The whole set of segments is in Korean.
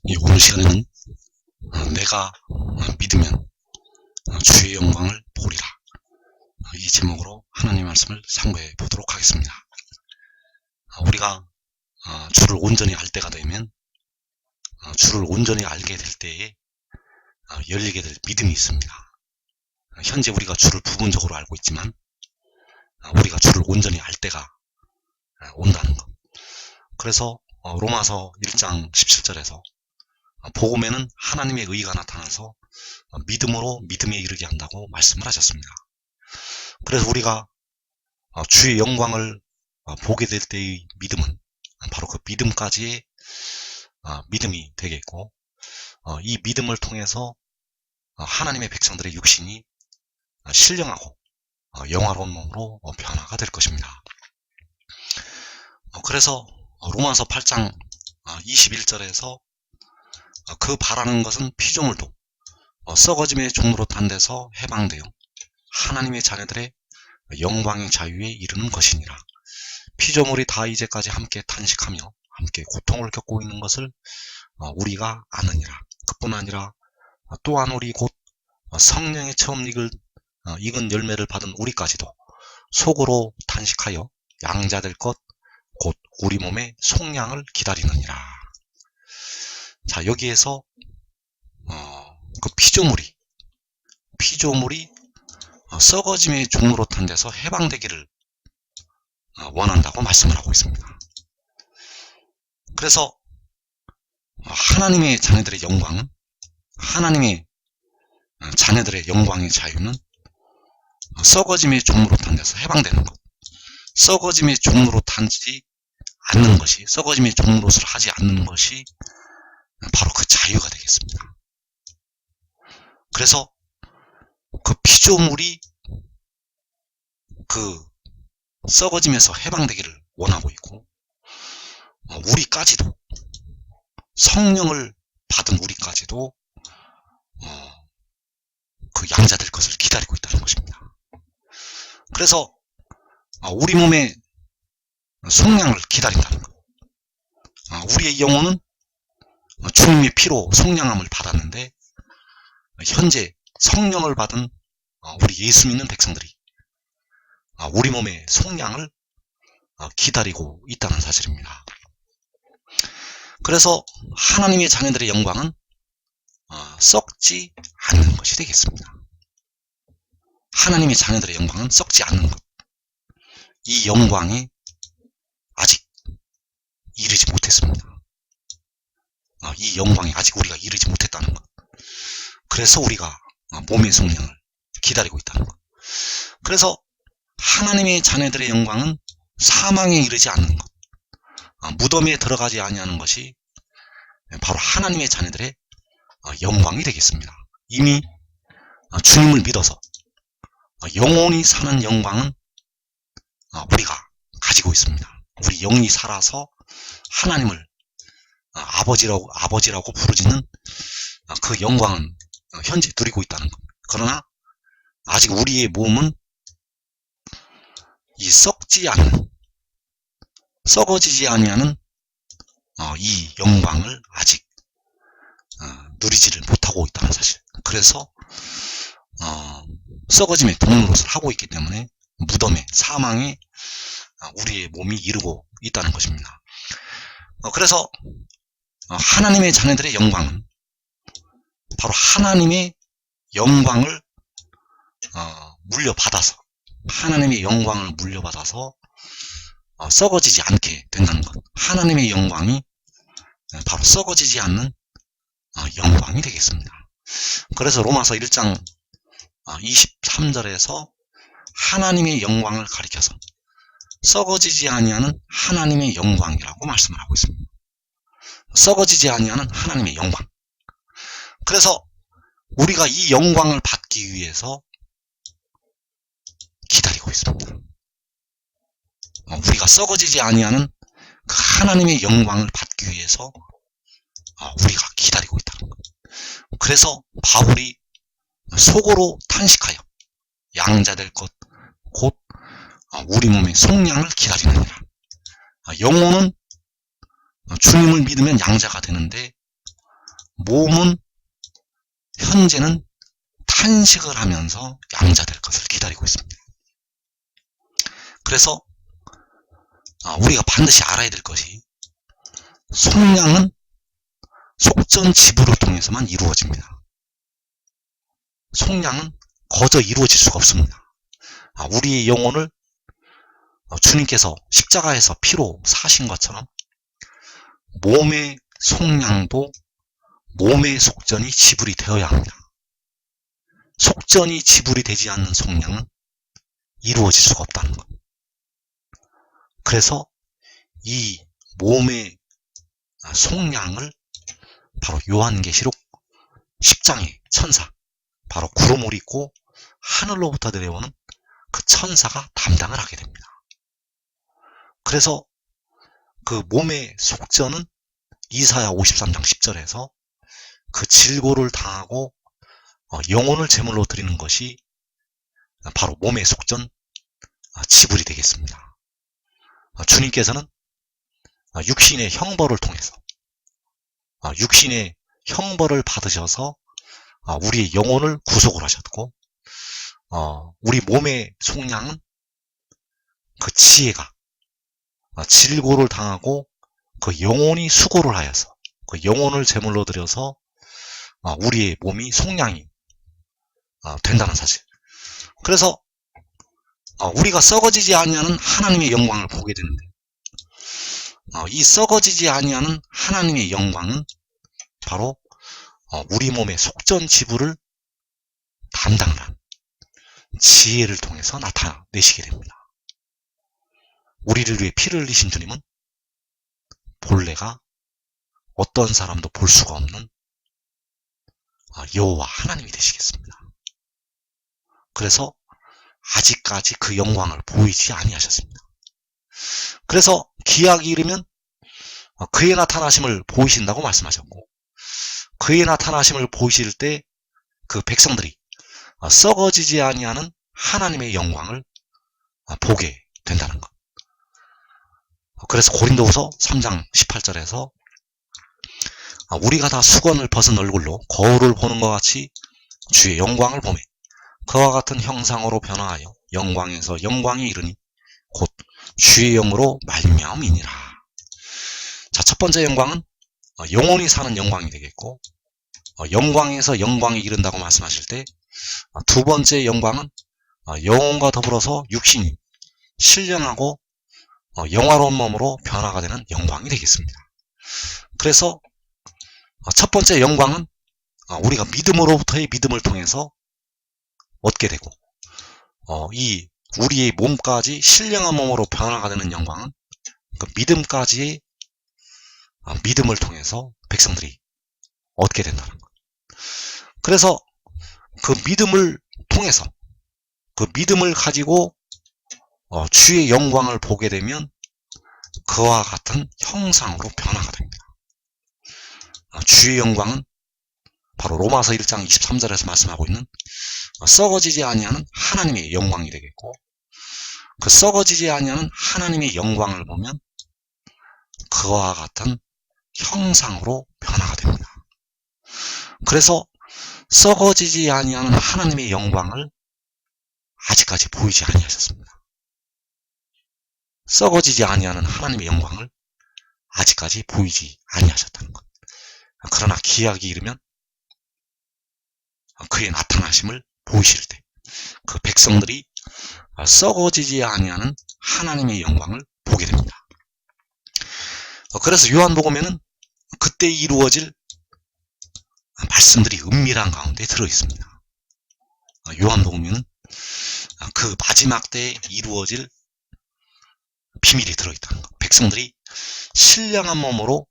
오늘 시간에는 내가 믿으면 주의 영광을 보리라, 이 제목으로 하나님의 말씀을 상고해 보도록 하겠습니다. 우리가 주를 온전히 알 때가 되면, 주를 온전히 알게 될 때에 열리게 될 믿음이 있습니다. 현재 우리가 주를 부분적으로 알고 있지만 우리가 주를 온전히 알 때가 온다는 것. 그래서 로마서 1장 17절에서 복음에는 하나님의 의가 나타나서 믿음으로 믿음에 이르게 한다고 말씀을 하셨습니다. 그래서 우리가 주의 영광을 보게 될 때의 믿음은 바로 그 믿음까지의 믿음이 되겠고, 이 믿음을 통해서 하나님의 백성들의 육신이 신령하고 영화로운 몸으로 변화가 될 것입니다. 그래서 로마서 8장 21절에서 그 바라는 것은 피조물도 썩어짐의 종로로 탄 데서 해방되어 하나님의 자녀들의 영광의 자유에 이르는 것이니라. 피조물이 다 이제까지 함께 탄식하며 함께 고통을 겪고 있는 것을 우리가 아느니라. 그뿐 아니라 또한 우리 곧 성령의 처음 익은 열매를 받은 우리까지도 속으로 탄식하여 양자될 것 곧 우리 몸의 속량을 기다리느니라. 자, 여기에서 그 피조물이 썩어짐의 종로로 탄 데서 해방되기를 원한다고 말씀을 하고 있습니다. 그래서 하나님의 자녀들의 영광은, 하나님의 자녀들의 영광의 자유는 썩어짐의 종로로 탄 데서 해방되는 것, 썩어짐의 종로로 타지 않는 것이, 썩어짐의 종로를 하지 않는 것이 바로 그 자유가 되겠습니다. 그래서 그 피조물이 그 썩어짐에서 해방되기를 원하고 있고, 우리까지도, 성령을 받은 우리까지도 그 양자될 것을 기다리고 있다는 것입니다. 그래서 우리 몸의 속량을 기다린다는 것. 우리의 영혼은 주님의 피로 속량함을 받았는데, 현재 성령을 받은 우리 예수 믿는 백성들이 우리 몸의 속량을 기다리고 있다는 사실입니다. 그래서 하나님의 자녀들의 영광은 썩지 않는 것이 되겠습니다. 하나님의 자녀들의 영광은 썩지 않는 것. 이 영광에 아직 이르지 못했습니다. 이 영광에 아직 우리가 이르지 못했다는 것. 그래서 우리가 몸의 속량을 기다리고 있다는 것. 그래서 하나님의 자녀들의 영광은 사망에 이르지 않는 것, 무덤에 들어가지 아니하는 것이 바로 하나님의 자녀들의 영광이 되겠습니다. 이미 주님을 믿어서 영원히 사는 영광은 우리가 가지고 있습니다. 우리 영이 살아서 하나님을 아버지라고 부르짖는 그 영광은 현재 누리고 있다는 것. 그러나 아직 우리의 몸은 이 썩어지지 아니하는 이 영광을 아직 누리지를 못하고 있다는 사실. 그래서 썩어짐의 동로릇을 하고 있기 때문에 무덤에, 사망에 우리의 몸이 이르고 있다는 것입니다. 그래서 하나님의 자녀들의 영광은 바로 하나님의 영광을 물려받아서, 하나님의 영광을 물려받아서 썩어지지 않게 된다는 것. 하나님의 영광이 바로 썩어지지 않는 영광이 되겠습니다. 그래서 로마서 1장 23절에서 하나님의 영광을 가리켜서 썩어지지 아니하는 하나님의 영광이라고 말씀을 하고 있습니다. 썩어지지 아니하는 하나님의 영광. 그래서 우리가 이 영광을 받기 위해서 기다리고 있습니다. 우리가 썩어지지 아니하는 그 하나님의 영광을 받기 위해서 우리가 기다리고 있다는 것. 그래서 바울이 속으로 탄식하여 양자될 것 곧 우리 몸의 속량을 기다리느니라. 영혼은 주님을 믿으면 양자가 되는데 몸은 현재는 탄식을 하면서 양자될 것을 기다리고 있습니다. 그래서 우리가 반드시 알아야 될 것이 속량은 속전 지불을 통해서만 이루어집니다. 속량은 거저 이루어질 수가 없습니다. 우리의 영혼을 주님께서 십자가에서 피로 사신 것처럼 몸의 속량도 몸의 속전이 지불이 되어야 합니다. 속전이 지불이 되지 않는 속량은 이루어질 수가 없다는 것. 그래서 이 몸의 속량을 바로 요한계시록 10장의 천사, 바로 구름을 입고 하늘로부터 내려오는 그 천사가 담당을 하게 됩니다. 그래서 그 몸의 속전은 이사야 53장 10절에서 그 질고를 당하고 영혼을 제물로 드리는 것이 바로 몸의 속전 지불이 되겠습니다. 주님께서는 육신의 형벌을 통해서 육신의 형벌을 받으셔서 우리의 영혼을 구속을 하셨고, 우리 몸의 속량은 그 지혜가 질고를 당하고 그 영혼이 수고를 하여서 그 영혼을 제물로 드려서 우리의 몸이 속량이 된다는 사실. 그래서 우리가 썩어지지 아니하는 하나님의 영광을 보게 되는데, 이 썩어지지 아니하는 하나님의 영광은 바로 우리 몸의 속전 지불을 담당을 한 지혜를 통해서 나타내시게 됩니다. 우리를 위해 피를 흘리신 주님은 본래가 어떤 사람도 볼 수가 없는 여호와 하나님이 되시겠습니다. 그래서 아직까지 그 영광을 보이지 아니하셨습니다. 그래서 기약이 이르면 그의 나타나심을 보이신다고 말씀하셨고, 그의 나타나심을 보이실 때 그 백성들이 썩어지지 아니하는 하나님의 영광을 보게 된다는 것. 그래서 고린도후서 3장 18절에서 우리가 다 수건을 벗은 얼굴로 거울을 보는 것 같이 주의 영광을 보매 그와 같은 형상으로 변화하여 영광에서 영광이 이르니 곧 주의 영으로 말미암이니라. 자, 첫 번째 영광은 영혼이 사는 영광이 되겠고, 영광에서 영광이 이른다고 말씀하실 때 두 번째 영광은 영혼과 더불어서 육신이 신령하고 영화로운 몸으로 변화가 되는 영광이 되겠습니다. 그래서 첫 번째 영광은 우리가 믿음으로부터의 믿음을 통해서 얻게 되고, 이 우리의 몸까지 신령한 몸으로 변화가 되는 영광은 그 믿음까지의 믿음을 통해서 백성들이 얻게 된다는 것. 그래서 그 믿음을 통해서, 그 믿음을 가지고 주의 영광을 보게 되면 그와 같은 형상으로 변화가 됩니다. 주의 영광은 바로 로마서 1장 23절에서 말씀하고 있는 썩어지지 아니하는 하나님의 영광이 되겠고, 그 썩어지지 아니하는 하나님의 영광을 보면 그와 같은 형상으로 변화가 됩니다. 그래서 썩어지지 아니하는 하나님의 영광을 아직까지 보이지 아니하셨습니다. 썩어지지 아니하는 하나님의 영광을 아직까지 보이지 아니하셨다는 것. 그러나 기약이 이르면 그의 나타나심을 보이실 때 그 백성들이 썩어지지 아니하는 하나님의 영광을 보게 됩니다. 그래서 요한복음에는 그때 이루어질 말씀들이 은밀한 가운데 들어있습니다. 요한복음에는 그 마지막 때에 이루어질 비밀이 들어있다는 것. 백성들이 신령한 몸으로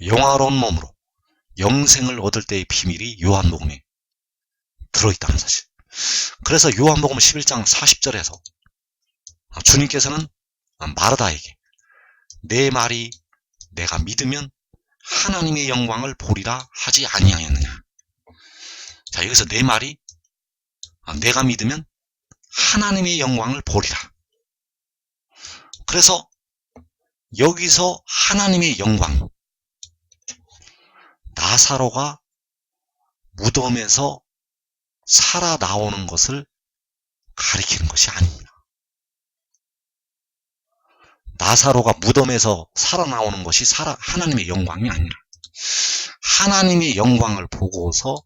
영화로운 몸으로 영생을 얻을 때의 비밀이 요한복음에 들어있다는 사실. 그래서 요한복음 11장 40절에서 주님께서는 마르다에게 내 말이 내가 믿으면 하나님의 영광을 보리라 하지 아니하였느냐. 자, 여기서 내 말이 내가 믿으면 하나님의 영광을 보리라. 그래서 여기서 하나님의 영광, 나 나사로가 무덤에서 살아나오는 것을 가리키는 것이 아닙니다. 나사로가 무덤에서 살아나오는 것이 하나님의 영광이 아니라 하나님의 영광을 보고서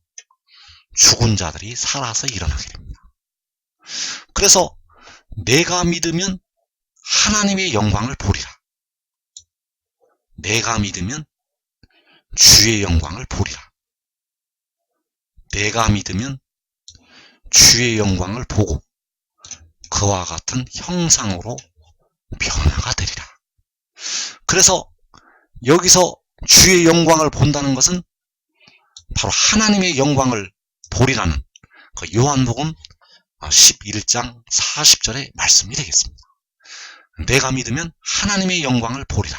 죽은 자들이 살아서 일어나게 됩니다. 그래서 내가 믿으면 하나님의 영광을 보리라. 내가 믿으면 주의 영광을 보리라. 내가 믿으면 주의 영광을 보고 그와 같은 형상으로 변화가 되리라. 그래서 여기서 주의 영광을 본다는 것은 바로 하나님의 영광을 보리라는 그 요한복음 11장 40절의 말씀이 되겠습니다. 내가 믿으면 하나님의 영광을 보리라.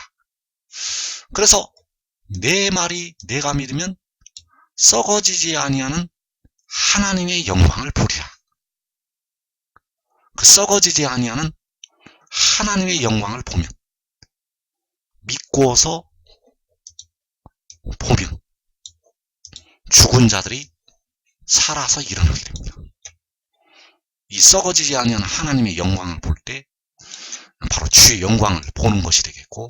그래서 내 말이 내가 믿으면 썩어지지 아니하는 하나님의 영광을 보리라. 그 썩어지지 아니하는 하나님의 영광을 보면, 믿고서 보면 죽은 자들이 살아서 일어나게 됩니다. 이 썩어지지 아니하는 하나님의 영광을 볼 때 바로 주의 영광을 보는 것이 되겠고,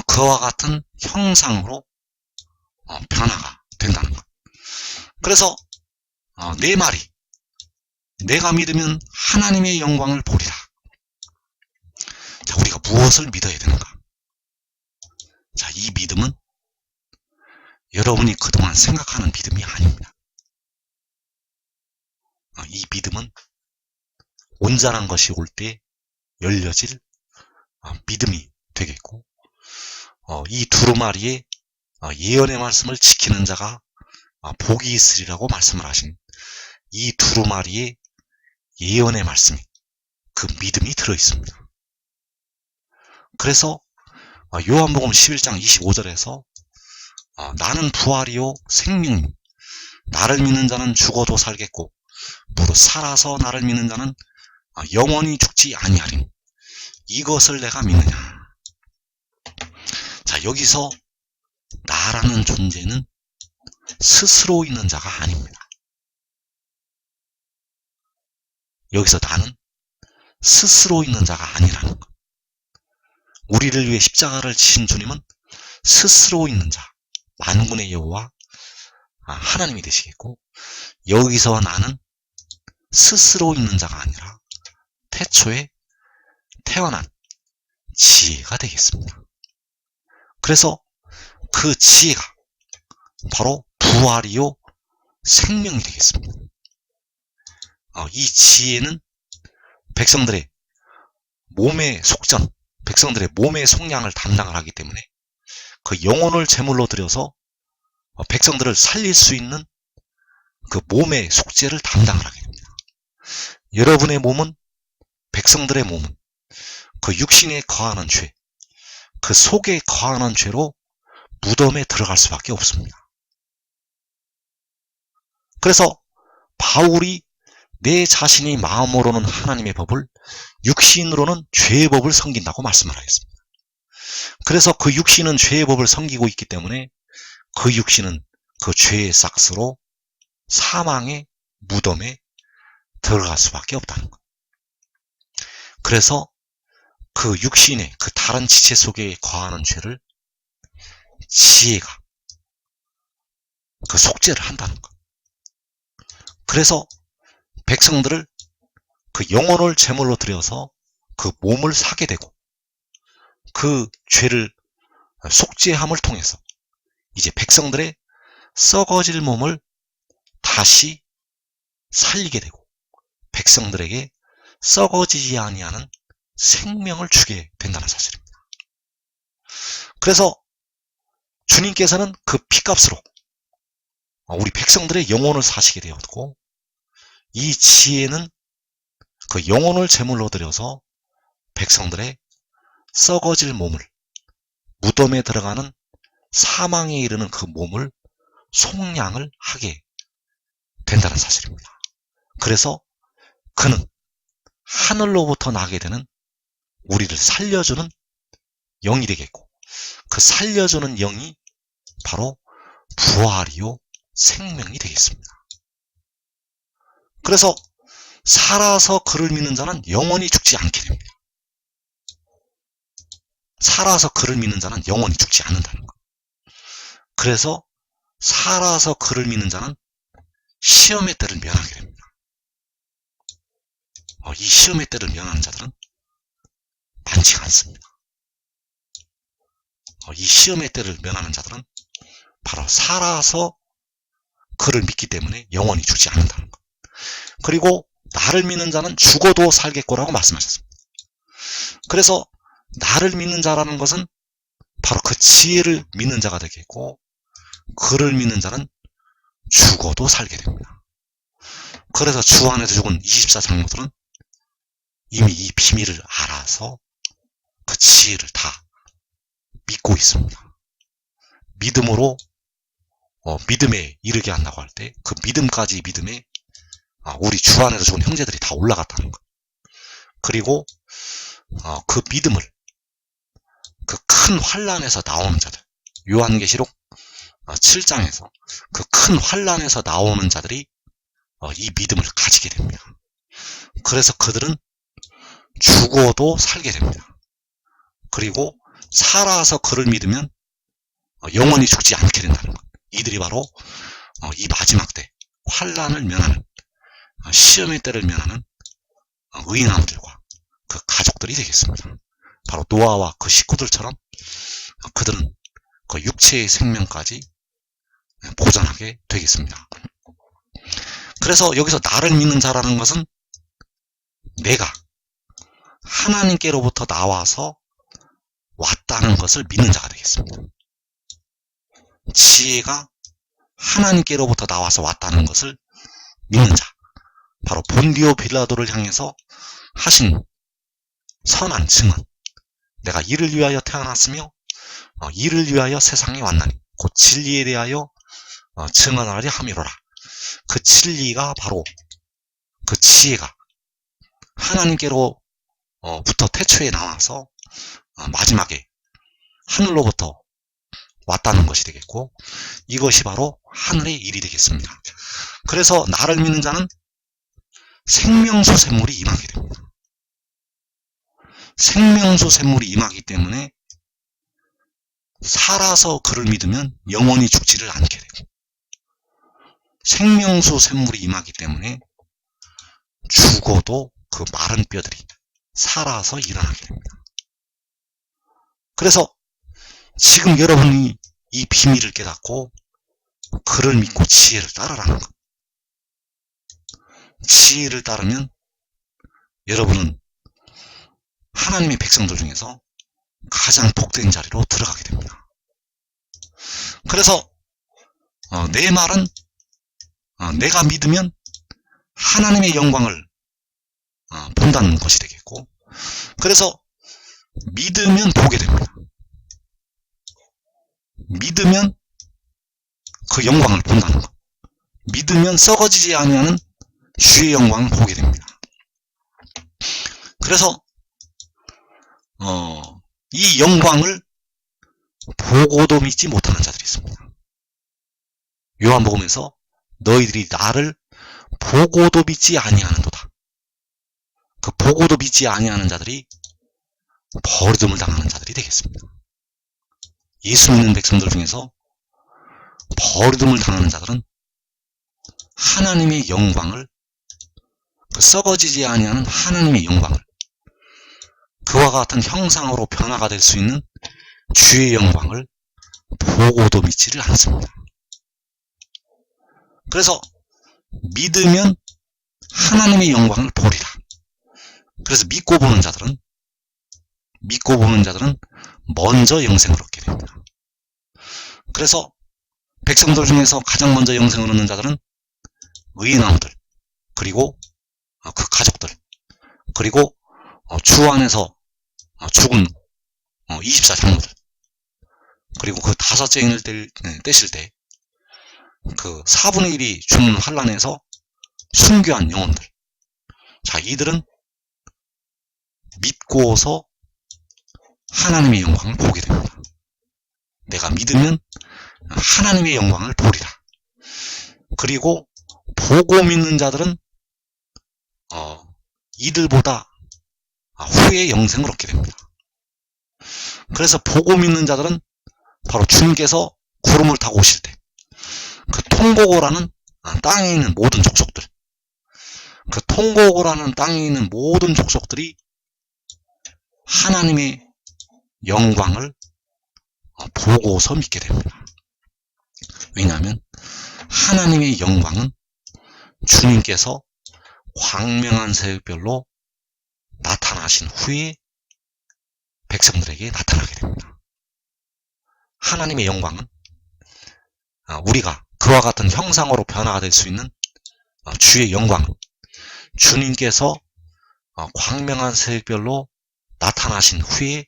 그와 같은 형상으로 변화가 된다는 것. 그래서 내 말이 내가 믿으면 하나님의 영광을 보리라. 자, 우리가 무엇을 믿어야 되는가? 자, 이 믿음은 여러분이 그동안 생각하는 믿음이 아닙니다. 이 믿음은 온전한 것이 올 때 열려질 믿음이 되겠고, 이 두루마리에 예언의 말씀을 지키는 자가 복이 있으리라고 말씀을 하신 이 두루마리에 예언의 말씀이, 그 믿음이 들어있습니다. 그래서 요한복음 11장 25절에서 나는 부활이요 생명이요 나를 믿는 자는 죽어도 살겠고 무릇 살아서 나를 믿는 자는 영원히 죽지 아니하리니 이것을 내가 믿느냐. 자, 여기서 나라는 존재는 스스로 있는 자가 아닙니다. 여기서 나는 스스로 있는 자가 아니라는 것. 우리를 위해 십자가를 지신 주님은 스스로 있는 자, 만군의 여호와 하나님이 되시겠고, 여기서 나는 스스로 있는 자가 아니라 태초에 태어난 지혜가 되겠습니다. 그래서 그 지혜가 바로 부활이요 생명이 되겠습니다. 이 지혜는 백성들의 몸의 속전, 백성들의 몸의 속량을 담당을 하기 때문에 그 영혼을 제물로 드려서 백성들을 살릴 수 있는 그 몸의 속죄를 담당을 하게 됩니다. 여러분의 몸은, 백성들의 몸은 그 육신에 거하는 죄, 그 속에 거하는 죄로 무덤에 들어갈 수밖에 없습니다. 그래서 바울이 내 자신이 마음으로는 하나님의 법을, 육신으로는 죄의 법을 섬긴다고 말씀을 하겠습니다. 그래서 그 육신은 죄의 법을 섬기고 있기 때문에 그 육신은 그 죄의 삭스로 사망의 무덤에 들어갈 수밖에 없다는 것. 그래서 그 육신의 그 다른 지체 속에 거하는 죄를 지혜가 그 속죄를 한다는 것. 그래서 백성들을 그 영혼을 제물로 드려서 그 몸을 사게 되고, 그 죄를 속죄함을 통해서 이제 백성들의 썩어질 몸을 다시 살리게 되고 백성들에게 썩어지지 아니하는 생명을 주게 된다는 사실입니다. 그래서 주님께서는 그 피값으로 우리 백성들의 영혼을 사시게 되었고, 이 지혜는 그 영혼을 제물로 드려서 백성들의 썩어질 몸을, 무덤에 들어가는 사망에 이르는 그 몸을 속량을 하게 된다는 사실입니다. 그래서 그는 하늘로부터 나게 되는 우리를 살려주는 영이 되겠고, 그 살려주는 영이 바로 부활이요 생명이 되겠습니다. 그래서 살아서 그를 믿는 자는 영원히 죽지 않게 됩니다. 살아서 그를 믿는 자는 영원히 죽지 않는다는 것. 그래서 살아서 그를 믿는 자는 시험의 때를 면하게 됩니다. 이 시험의 때를 면하는 자들은 많지가 않습니다. 이 시험의 때를 면하는 자들은 바로 살아서 그를 믿기 때문에 영원히 죽지 않는다는 것. 그리고 나를 믿는 자는 죽어도 살겠고라고 말씀하셨습니다. 그래서 나를 믿는 자라는 것은 바로 그 지혜를 믿는 자가 되겠고, 그를 믿는 자는 죽어도 살게 됩니다. 그래서 주 안에서 죽은 24장로들은 이미 이 비밀을 알아서 그 지혜를 다 믿고 있습니다. 믿음으로 믿음에 이르게 한다고 할 때 그 믿음까지 믿음에 우리 주 안에서 죽은 형제들이 다 올라갔다는 것. 그리고 그 믿음을 그 큰 환난에서 나오는 자들, 요한계시록 7장에서 그 큰 환난에서 나오는 자들이 이 믿음을 가지게 됩니다. 그래서 그들은 죽어도 살게 됩니다. 그리고 살아서 그를 믿으면 영원히 죽지 않게 된다는 것. 이들이 바로 이 마지막 때 환난을 면하는, 시험의 때를 면하는 의인아들과 그 가족들이 되겠습니다. 바로 노아와 그 식구들처럼 그들은 그 육체의 생명까지 보존하게 되겠습니다. 그래서 여기서 나를 믿는 자라는 것은 내가 하나님께로부터 나와서 왔다는 것을 믿는 자가 되겠습니다. 지혜가 하나님께로부터 나와서 왔다는 것을 믿는 자, 바로 본디오 빌라도를 향해서 하신 선한 증언, 내가 이를 위하여 태어났으며 이를 위하여 세상에 왔나니 곧 진리에 대하여 증언하려 함이로라. 그 진리가 바로 그 지혜가 하나님께로부터 태초에 나와서 마지막에 하늘로부터 왔다는 것이 되겠고, 이것이 바로 하늘의 일이 되겠습니다. 그래서 나를 믿는 자는 생명수 샘물이 임하게 됩니다. 생명수 샘물이 임하기 때문에 살아서 그를 믿으면 영원히 죽지를 않게 되고, 생명수 샘물이 임하기 때문에 죽어도 그 마른 뼈들이 살아서 일어나게 됩니다. 그래서 지금 여러분이 이 비밀을 깨닫고 그를 믿고 지혜를 따르라는 것. 지혜를 따르면 여러분은 하나님의 백성들 중에서 가장 복된 자리로 들어가게 됩니다. 그래서 내 말은 내가 믿으면 하나님의 영광을 본다는 것이 되겠고, 그래서 믿으면 보게 됩니다. 믿으면 그 영광을 본다는 것. 믿으면 썩어지지 아니하는 주의 영광을 보게 됩니다. 그래서 이 영광을 보고도 믿지 못하는 자들이 있습니다. 요한복음에서 너희들이 나를 보고도 믿지 아니하는도다. 그 보고도 믿지 아니하는 자들이 버림을 당하는 자들이 되겠습니다. 예수 믿는 백성들 중에서 버림을 당하는 자들은 하나님의 영광을, 그 썩어지지 아니하는 하나님의 영광을, 그와 같은 형상으로 변화가 될 수 있는 주의 영광을 보고도 믿지를 않습니다. 그래서 믿으면 하나님의 영광을 보리라. 그래서 믿고 보는 자들은 먼저 영생을 얻게 됩니다. 그래서 백성들 중에서 가장 먼저 영생을 얻는 자들은 의인왕들, 그리고 그 가족들, 그리고 주 안에서 죽은 24장로들, 그리고 그 다섯째 인을 떼실 때 그 4분의 1이 죽는 환란에서 순교한 영혼들, 자, 이들은 믿고서 하나님의 영광을 보게 됩니다. 내가 믿으면 하나님의 영광을 보리라. 그리고 보고 믿는 자들은 이들보다 후에 영생을 얻게 됩니다. 그래서 보고 믿는 자들은 바로 주님께서 구름을 타고 오실 때 그 통고고라는 땅에 있는 모든 족속들, 그 통고고라는 땅에 있는 모든 족속들이 하나님의 영광을 보고서 믿게 됩니다. 왜냐하면 하나님의 영광은 주님께서 광명한 새벽별로 나타나신 후에 백성들에게 나타나게 됩니다. 하나님의 영광은 우리가 그와 같은 형상으로 변화가 될 수 있는 주의 영광은 주님께서 광명한 새벽별로 나타나신 후에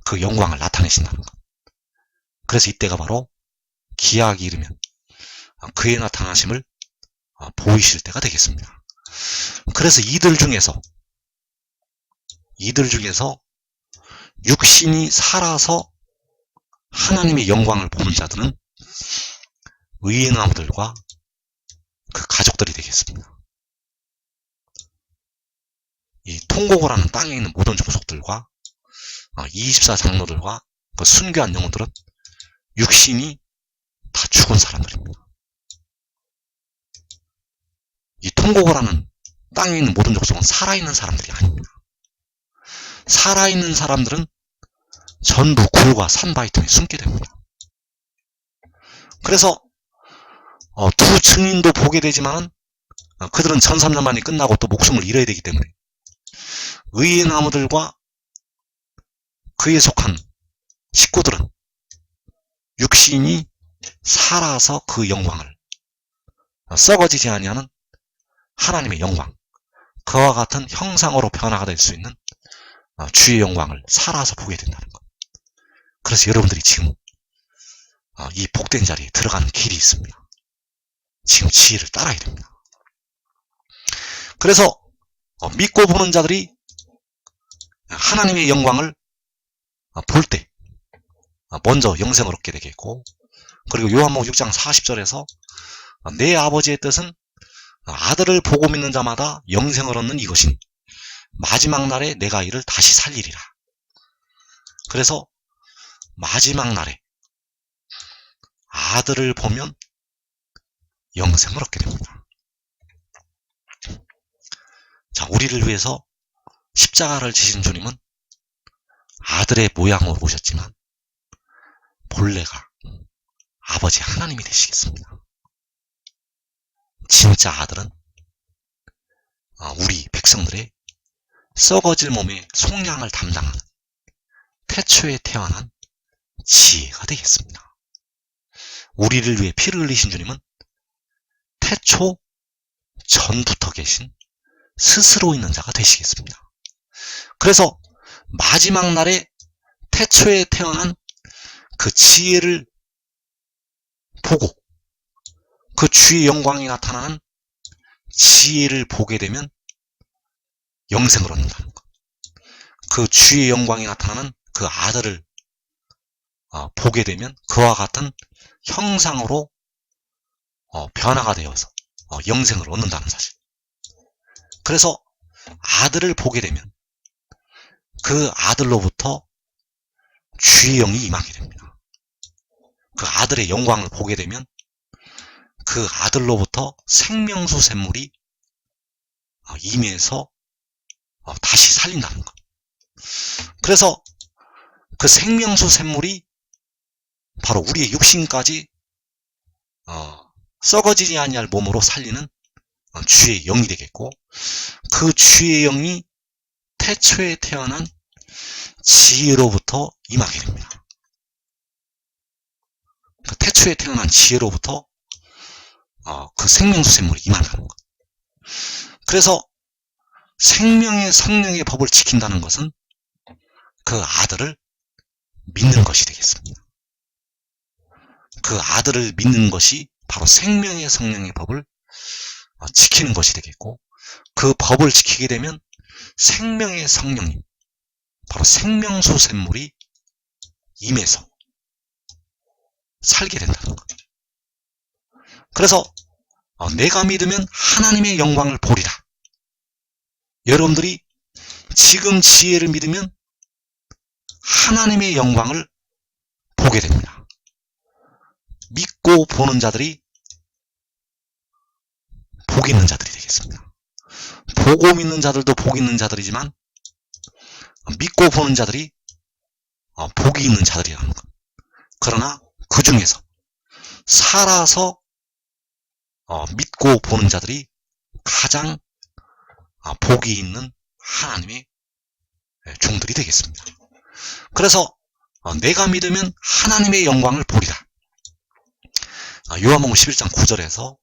그 영광을 나타내신다는 것. 그래서 이때가 바로 기약이 이르면 그의 나타나심을 보이실 때가 되겠습니다. 그래서 이들 중에서 육신이 살아서 하나님의 영광을 보는 자들은 의인아무들과 그 가족들이 되겠습니다. 이 통고고라는 땅에 있는 모든 족속들과 24장로들과 그 순교한 영혼들은 육신이 다 죽은 사람들입니다. 이 통고고라는 땅에 있는 모든 족속은 살아있는 사람들이 아닙니다. 살아있는 사람들은 전부 굴과 산바위통에 숨게 됩니다. 그래서 두 증인도 보게 되지만 그들은 전삼년만이 끝나고 또 목숨을 잃어야 되기 때문에 의인나무들과 그에 속한 식구들은 육신이 살아서 그 영광을 썩어지지 아니하는 하나님의 영광, 그와 같은 형상으로 변화가 될 수 있는 주의 영광을 살아서 보게 된다는 것. 그래서 여러분들이 지금 이 복된 자리에 들어가는 길이 있습니다. 지금 지혜를 따라야 됩니다. 그래서 믿고 보는 자들이 하나님의 영광을 볼 때 먼저 영생을 얻게 되겠고, 그리고 요한복음 6장 40절에서 내 아버지의 뜻은 아들을 보고 믿는 자마다 영생을 얻는 이것이니 마지막 날에 내가 이를 다시 살리리라. 그래서 마지막 날에 아들을 보면 영생을 얻게 됩니다. 자, 우리를 위해서 십자가를 지신 주님은 아들의 모양으로 오셨지만 본래가 아버지 하나님이 되시겠습니다. 진짜 아들은 우리 백성들의 썩어질 몸의 속량을 담당하는 태초에 태어난 지혜가 되겠습니다. 우리를 위해 피를 흘리신 주님은 태초 전부터 계신 스스로 있는 자가 되시겠습니다. 그래서 마지막 날에 태초에 태어난 그 지혜를 보고 그 주의 영광이 나타나는 지혜를 보게 되면 영생을 얻는다는 것. 그 주의 영광이 나타나는 그 아들을 보게 되면 그와 같은 형상으로 변화가 되어서 영생을 얻는다는 사실. 그래서 아들을 보게 되면 그 아들로부터 주의 영이 임하게 됩니다. 그 아들의 영광을 보게 되면 그 아들로부터 생명수 샘물이 임해서 다시 살린다는 것. 그래서 그 생명수 샘물이 바로 우리의 육신까지 썩어지지 아니할 몸으로 살리는 주의 영이 되겠고, 그 주의 영이 태초에 태어난 지혜로부터 임하게 됩니다. 그 태초에 태어난 지혜로부터 그 생명수 샘물이 임한다는 것. 그래서 생명의 성령의 법을 지킨다는 것은 그 아들을 믿는 것이 되겠습니다. 그 아들을 믿는 것이 바로 생명의 성령의 법을 지키는 것이 되겠고, 그 법을 지키게 되면 생명의 성령님, 바로 생명수 샘물이 임해서 살게 된다는 것. 그래서 내가 믿으면 하나님의 영광을 보리라. 여러분들이 지금 지혜를 믿으면 하나님의 영광을 보게 됩니다. 믿고 보는 자들이 복 있는 자들이 되겠습니다. 보고 믿는 자들도 복 있는 자들이지만 믿고 보는 자들이 복이 있는 자들이라는 것. 그러나 그 중에서 살아서 믿고 보는 자들이 가장 복이 있는 하나님의 종들이 되겠습니다. 그래서 내가 믿으면 하나님의 영광을 보리라. 요한복음 11장 9절에서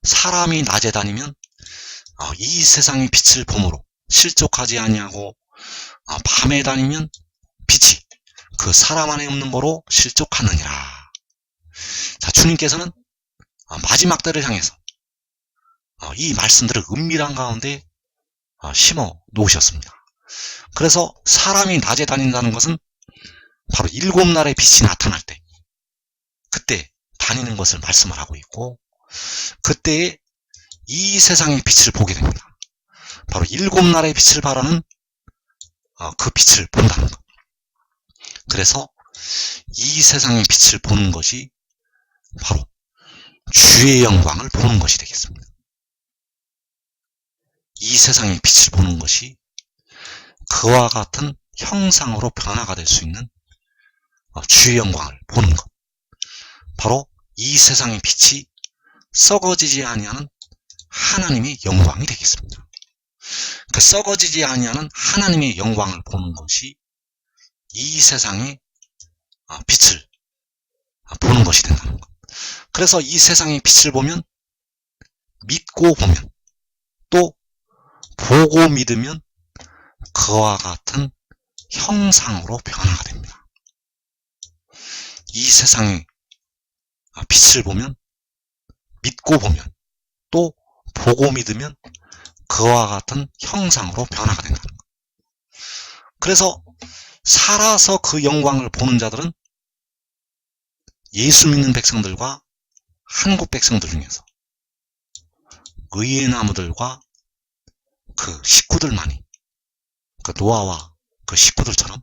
사람이 낮에 다니면 이 세상의 빛을 보므로 실족하지 아니하고 밤에 다니면 빛이 그 사람 안에 없는 거로 실족하느니라. 자, 주님께서는 마지막 때를 향해서 이 말씀들을 은밀한 가운데 심어 놓으셨습니다. 그래서 사람이 낮에 다닌다는 것은 바로 7날의 빛이 나타날 때, 그때 다니는 것을 말씀을 하고 있고, 그때에 이 세상의 빛을 보게 됩니다. 바로 7날의 빛을 바라는 그 빛을 본다는 것. 그래서 이 세상의 빛을 보는 것이 바로 주의 영광을 보는 것이 되겠습니다. 이 세상의 빛을 보는 것이 그와 같은 형상으로 변화가 될 수 있는 주의 영광을 보는 것. 바로 이 세상의 빛이 썩어지지 아니하는 하나님의 영광이 되겠습니다. 그 썩어지지 아니하는 하나님의 영광을 보는 것이 이 세상의 빛을 보는 것이 된다는 것. 그래서 이 세상의 빛을 보면, 믿고 보면, 또 보고 믿으면 그와 같은 형상으로 변화가 됩니다. 이 세상의 빛을 보면, 믿고 보면, 또 보고 믿으면 그와 같은 형상으로 변화가 된다는 것. 그래서 살아서 그 영광을 보는 자들은 예수 믿는 백성들과 한국 백성들 중에서 의의 나무들과 그 식구들만이, 그 노아와 그 식구들처럼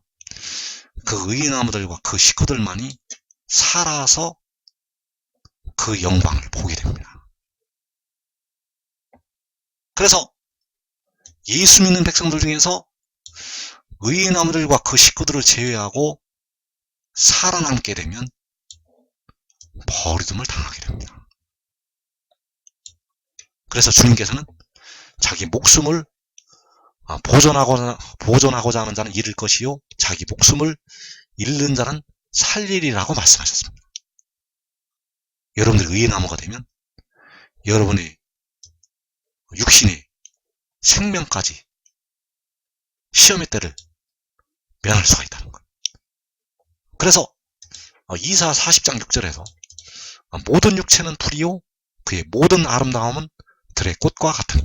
그 의의 나무들과 그 식구들만이 살아서 그 영광을 보게 됩니다. 그래서 예수 믿는 백성들 중에서 의의 나무들과 그 식구들을 제외하고 살아남게 되면 버리둠을 당하게 됩니다. 그래서 주님께서는 자기 목숨을 보존하고자 하는 자는 잃을 것이요 자기 목숨을 잃는 자는 살리리라고 말씀하셨습니다. 여러분들이 의의 나무가 되면 여러분의 육신의 생명까지 시험의 때를 면할 수가 있다는 것. 그래서 이사 40장 6절에서 모든 육체는 풀이요 그의 모든 아름다움은 들의 꽃과 같으니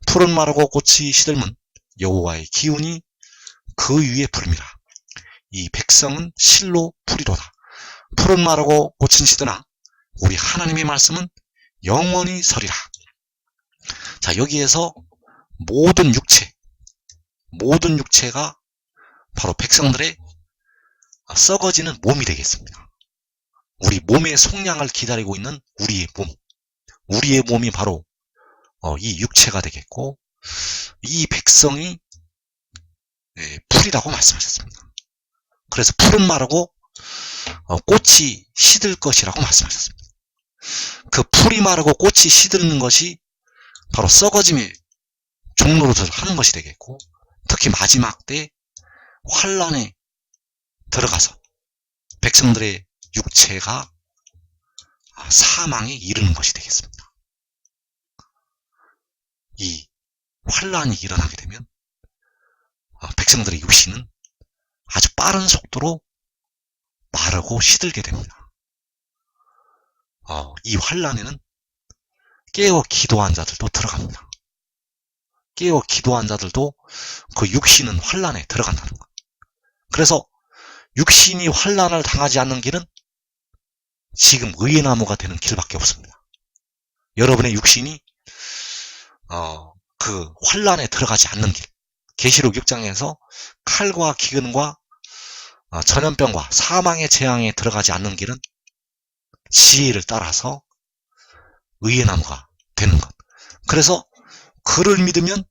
풀은 마르고 꽃이 시들면 여호와의 기운이 그 위에 부릅니다. 이 백성은 실로 풀이로다. 풀은 마르고 꽃은 시드나 우리 하나님의 말씀은 영원히 서리라. 자, 여기에서 모든 육체가 바로 백성들의 썩어지는 몸이 되겠습니다. 우리 몸의 속량을 기다리고 있는 우리의 몸이 바로 이 육체가 되겠고, 이 백성이 풀이라고 말씀하셨습니다. 그래서 풀은 마르고 꽃이 시들 것이라고 말씀하셨습니다. 그 풀이 마르고 꽃이 시드는 것이 바로 썩어짐의 종로를 하는 것이 되겠고, 특히 마지막 때 환란에 들어가서 백성들의 육체가 사망에 이르는 것이 되겠습니다. 이 환란이 일어나게 되면 백성들의 육신은 아주 빠른 속도로 마르고 시들게 됩니다. 이 환란에는 깨어 기도한 자들도 들어갑니다. 깨어 기도한 자들도 그 육신은 환란에 들어간다는 것. 그래서 육신이 환란을 당하지 않는 길은 지금 의의 나무가 되는 길밖에 없습니다. 여러분의 육신이 그 환란에 들어가지 않는 길. 계시록 6장에서 칼과 기근과 전염병과 사망의 재앙에 들어가지 않는 길은 지혜를 따라서 의의 나무가 되는 것. 그래서 그를 믿으면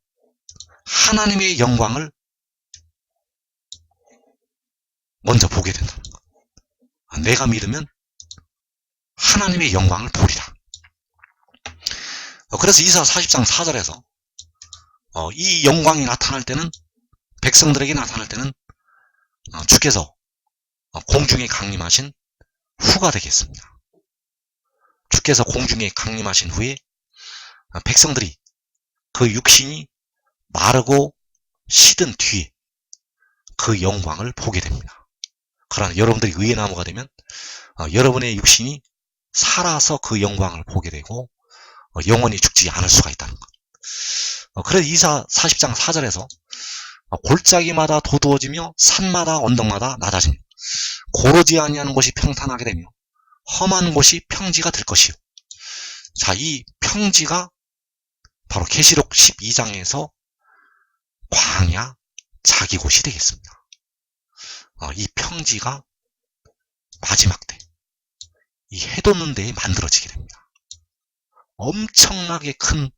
하나님의 영광을 먼저 보게 된다는 것. 내가 믿으면 하나님의 영광을 보리라. 그래서 이사 40장 4절에서 이 영광이 나타날 때는, 백성들에게 나타날 때는 주께서 공중에 강림하신 후가 되겠습니다. 주께서 공중에 강림하신 후에 백성들이 그 육신이 마르고 시든 뒤에 그 영광을 보게 됩니다. 그러나 여러분들이 의의 나무가 되면 여러분의 육신이 살아서 그 영광을 보게 되고 영원히 죽지 않을 수가 있다는 것. 그래서 이사 40장 4절에서 골짜기마다 도두어지며 산마다 언덕마다 낮아지며 고르지 아니하는 곳이 평탄하게 되며 험한 곳이 평지가 될 것이요. 자, 이 평지가 바로 계시록 12장에서 광야 자기 곳이 되겠습니다. 이 평지가 마지막 때, 이 해돋는 데에 만들어지게 됩니다. 엄청나게 큰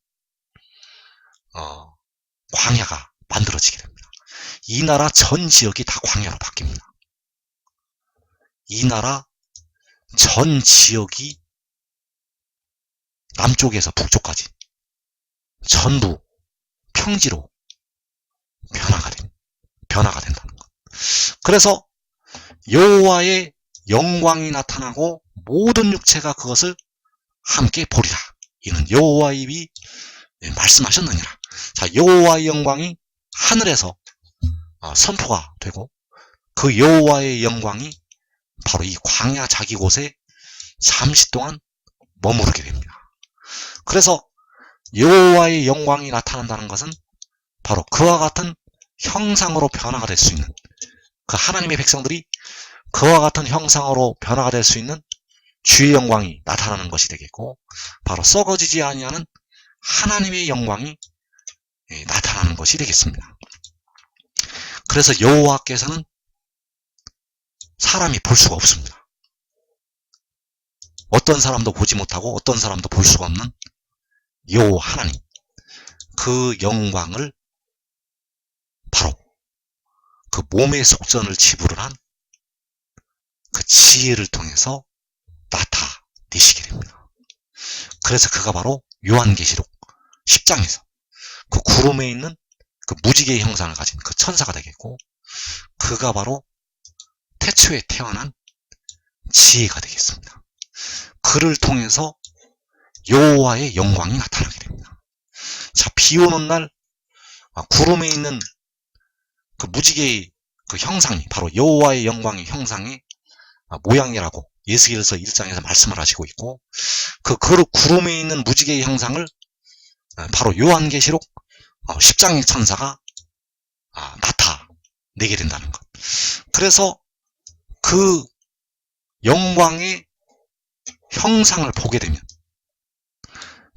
광야가 만들어지게 됩니다. 이 나라 전 지역이 다 광야로 바뀝니다. 이 나라 전 지역이 남쪽에서 북쪽까지 전부 평지로 변화가 된다는 것. 그래서 여호와의 영광이 나타나고 모든 육체가 그것을 함께 보리라. 이는 여호와의 입이 말씀하셨느니라. 자, 여호와의 영광이 하늘에서 선포가 되고 그 여호와의 영광이 바로 이 광야 자기 곳에 잠시 동안 머무르게 됩니다. 그래서 여호와의 영광이 나타난다는 것은 바로 그와 같은 형상으로 변화가 될 수 있는, 그 하나님의 백성들이 그와 같은 형상으로 변화가 될 수 있는 주의 영광이 나타나는 것이 되겠고, 바로 썩어지지 아니하는 하나님의 영광이 나타나는 것이 되겠습니다. 그래서 여호와께서는 사람이 볼 수가 없습니다. 어떤 사람도 보지 못하고 어떤 사람도 볼 수가 없는 여호와 하나님, 그 영광을 바로 그 몸의 속전을 지불을 한 그 지혜를 통해서 나타내시게 됩니다. 그래서 그가 바로 요한계시록 10장에서 그 구름에 있는 그 무지개의 형상을 가진 그 천사가 되겠고, 그가 바로 태초에 태어난 지혜가 되겠습니다. 그를 통해서 여호와의 영광이 나타나게 됩니다. 자, 비 오는 날 구름에 있는 그 무지개의 그 형상이 바로 여호와의 영광의 형상의 모양이라고 예수기에서 1장에서 말씀을 하시고 있고, 그 구름에 있는 무지개의 형상을 바로 요한계시록 10장의 천사가 나타내게 된다는 것. 그래서 그 영광의 형상을 보게 되면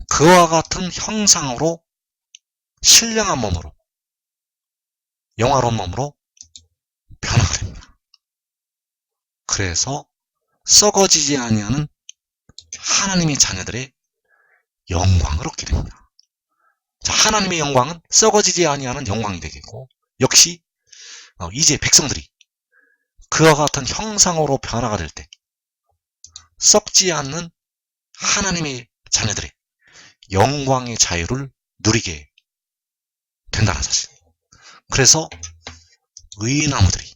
그와 같은 형상으로 신령한 몸으로, 영화로운 몸으로 변화가 됩니다. 그래서 썩어지지 아니하는 하나님의 자녀들의 영광을 얻게 됩니다. 자, 하나님의 영광은 썩어지지 아니하는 영광이 되겠고, 역시 이제 백성들이 그와 같은 형상으로 변화가 될 때 썩지 않는 하나님의 자녀들의 영광의 자유를 누리게 된다는 사실. 그래서 의의 나무들이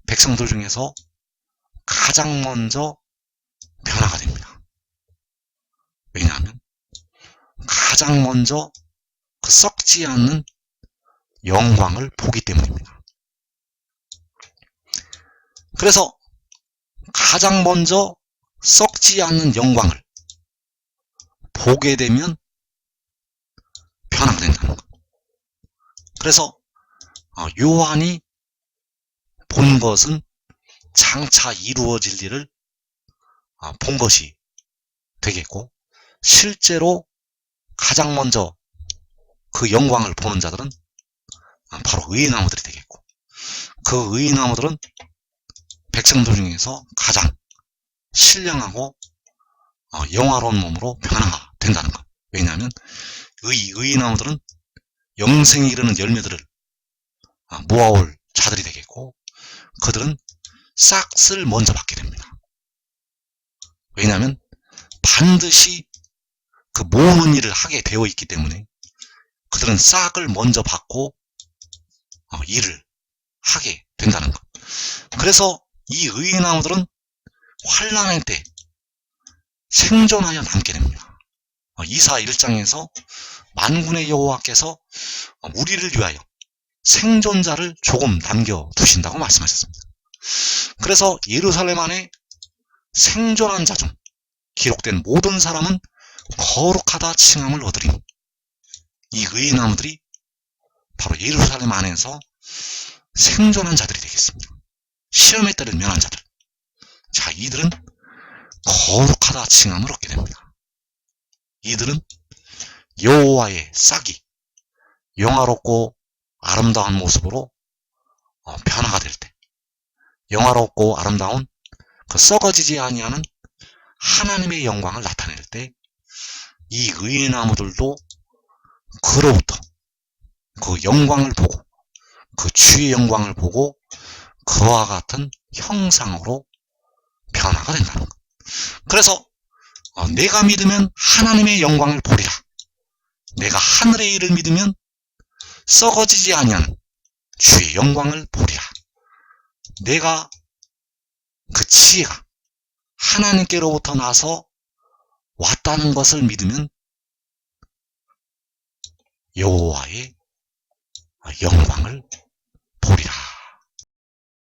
백성들 중에서 가장 먼저 변화가 됩니다. 왜냐하면 가장 먼저 그 썩지 않는 영광을 보기 때문입니다. 그래서 가장 먼저 썩지 않는 영광을 보게 되면 변화가 된다는 것. 그래서 요한이 본 것은 장차 이루어질 일을 본 것이 되겠고, 실제로 가장 먼저 그 영광을 보는 자들은 바로 의인나무들이 되겠고, 그 의인나무들은 백성들 중에서 가장 신령하고 영화로운 몸으로 변화가 된다는 것. 왜냐하면 의인나무들은 영생에 이르는 열매들을 모아올 자들이 되겠고, 그들은 싹을 먼저 받게 됩니다. 왜냐하면 반드시 그 모으는 일을 하게 되어 있기 때문에 그들은 싹을 먼저 받고 일을 하게 된다는 것. 그래서 이 의인나무들은 환난의 때 생존하여 남게 됩니다. 이사 1장에서 만군의 여호와께서 우리를 위하여 생존자를 조금 남겨두신다고 말씀하셨습니다. 그래서 예루살렘 안에 생존한 자 중 기록된 모든 사람은 거룩하다 칭함을 얻으리니, 이 의인나무들이 바로 예루살렘 안에서 생존한 자들이 되겠습니다. 시험의 때를 면한 자들. 자, 이들은 거룩하다 칭함을 얻게 됩니다. 이들은 여호와의 싹이 영화롭고 아름다운 모습으로 변화가 될 때, 영화롭고 아름다운 그 썩어지지 아니하는 하나님의 영광을 나타낼 때, 이 의인나무들도 그로부터 그 영광을 보고, 그 주의 영광을 보고 그와 같은 형상으로 변화가 된다는 것. 그래서 내가 믿으면 하나님의 영광을 보리라. 내가 하늘의 일을 믿으면 썩어지지 아니하는 주의 영광을 보리라. 내가 그 지혜가 하나님께로부터 나서 왔다는 것을 믿으면 여호와의 영광을